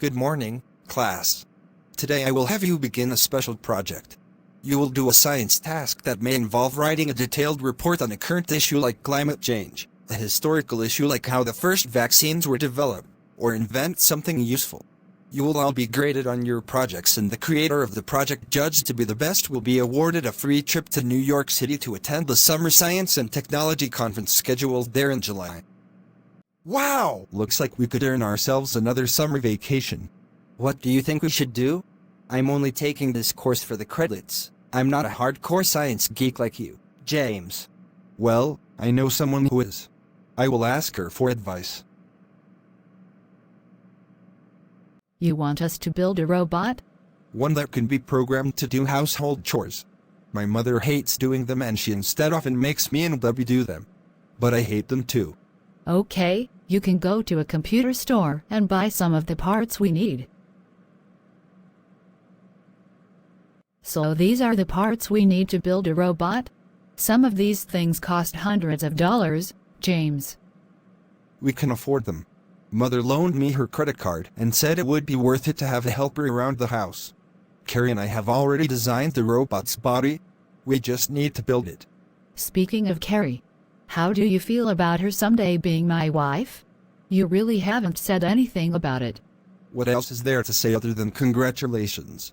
Good morning, class. Today I will have you begin a special project. You will do a science task that may involve writing a detailed report on a current issue like climate change, a historical issue like how the first vaccines were developed, or invent something useful. You will all be graded on your projects, and the creator of the project judged to be the best will be awarded a free trip to New York City to attend the Summer Science and Technology Conference scheduled there in July. Wow! Looks like we could earn ourselves another summer vacation. What do you think we should do? I'm only taking this course for the credits. I'm not a hardcore science geek like you, James. Well, I know someone who is. I will ask her for advice. You want us to build a robot? One that can be programmed to do household chores. My mother hates doing them, and she instead often makes me and Debbie do them. But I hate them too. Okay, you can go to a computer store and buy some of the parts we need. So these are the parts we need to build a robot? Some of these things cost hundreds of dollars, James. We can afford them. Mother loaned me her credit card and said it would be worth it to have a helper around the house. Carrie and I have already designed the robot's body. We just need to build it. Speaking of Carrie, how do you feel about her someday being my wife? You really haven't said anything about it. What else is there to say other than congratulations?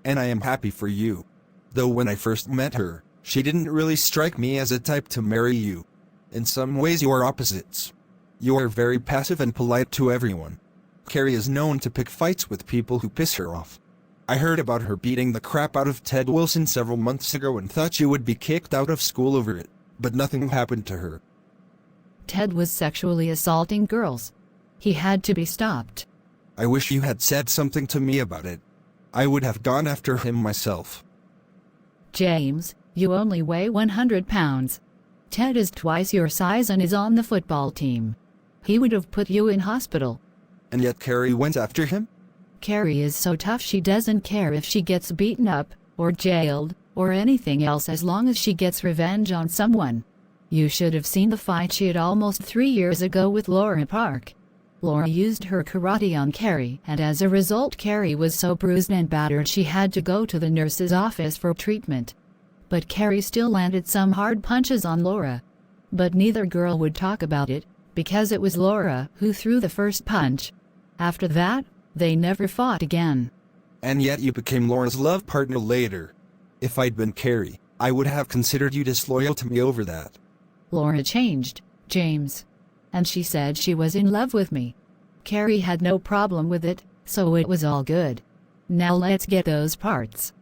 And I am happy for you. Though when I first met her, she didn't really strike me as a type to marry you. In some ways you are opposites. You are very passive and polite to everyone. Carrie is known to pick fights with people who piss her off. I heard about her beating the crap out of Ted Wilson several months ago and thought she would be kicked out of school over it, but nothing happened to her. Ted was sexually assaulting girls. He had to be stopped. I wish you had said something to me about it. I would have gone after him myself. James, you only weigh 100 pounds. Ted is twice your size and is on the football team. He would have put you in hospital. And yet Carrie went after him? Carrie is so tough she doesn't care if she gets beaten up, or jailed, or anything else as long as she gets revenge on someone. You should have seen the fight she had almost 3 years ago with Laura Park. Laura used her karate on Carrie, and as a result Carrie was so bruised and battered she had to go to the nurse's office for treatment. But Carrie still landed some hard punches on Laura. But neither girl would talk about it, because it was Laura who threw the first punch. After that, they never fought again. And yet you became Laura's love partner later. If I'd been Carrie, I would have considered you disloyal to me over that. Laura changed, James. And she said she was in love with me. Carrie had no problem with it, so it was all good. Now let's get those parts.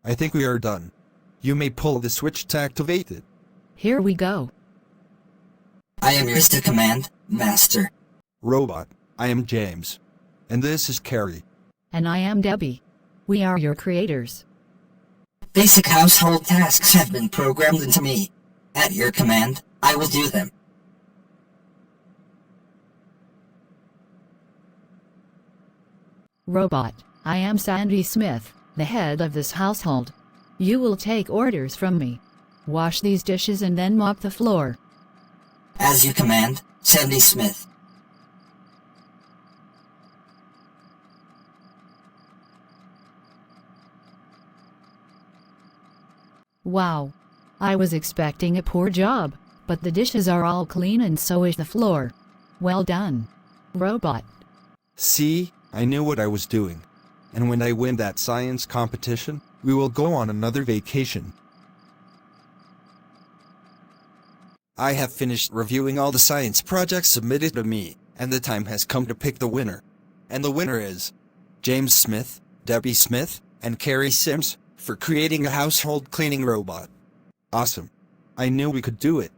I think we are done. You may pull the switch to activate it. Here we go. I am yours to command, Master. Robot, I am James. And this is Carrie. And I am Debbie. We are your creators. Basic household tasks have been programmed into me. At your command, I will do them. Robot, I am Sandy Smith, the head of this household. You will take orders from me. Wash these dishes and then mop the floor. As you command, Sandy Smith. Wow. I was expecting a poor job, but the dishes are all clean and so is the floor. Well done, Robot. See, I knew what I was doing. And when I win that science competition, we will go on another vacation. I have finished reviewing all the science projects submitted to me, and the time has come to pick the winner. And the winner is James Smith, Debbie Smith, and Carrie Sims for creating a household cleaning robot. Awesome. I knew we could do it.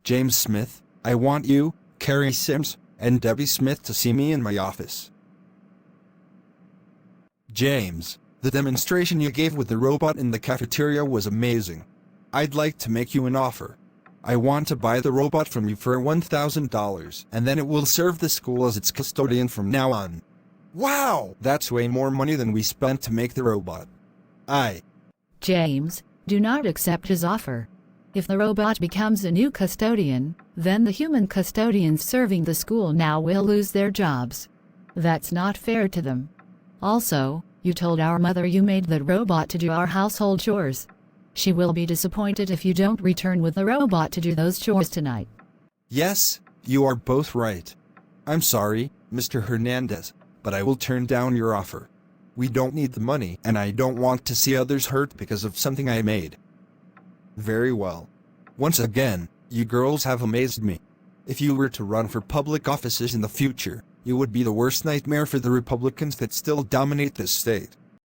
James Smith, I want you, Carrie Sims, and Debbie Smith to see me in my office. James, the demonstration you gave with the robot in the cafeteria was amazing. I'd like to make you an offer. I want to buy the robot from you for $1,000, and then it will serve the school as its custodian from now on. Wow! That's way more money than we spent to make the robot. James, do not accept his offer. If the robot becomes a new custodian, then the human custodians serving the school now will lose their jobs. That's not fair to them. Also, you told our mother you made the robot to do our household chores. She will be disappointed if you don't return with the robot to do those chores tonight. Yes, you are both right. I'm sorry, Mr. Hernandez, but I will turn down your offer. We don't need the money, and I don't want to see others hurt because of something I made. Very well. Once again, you girls have amazed me. If you were to run for public offices in the future, you would be the worst nightmare for the Republicans that still dominate this state.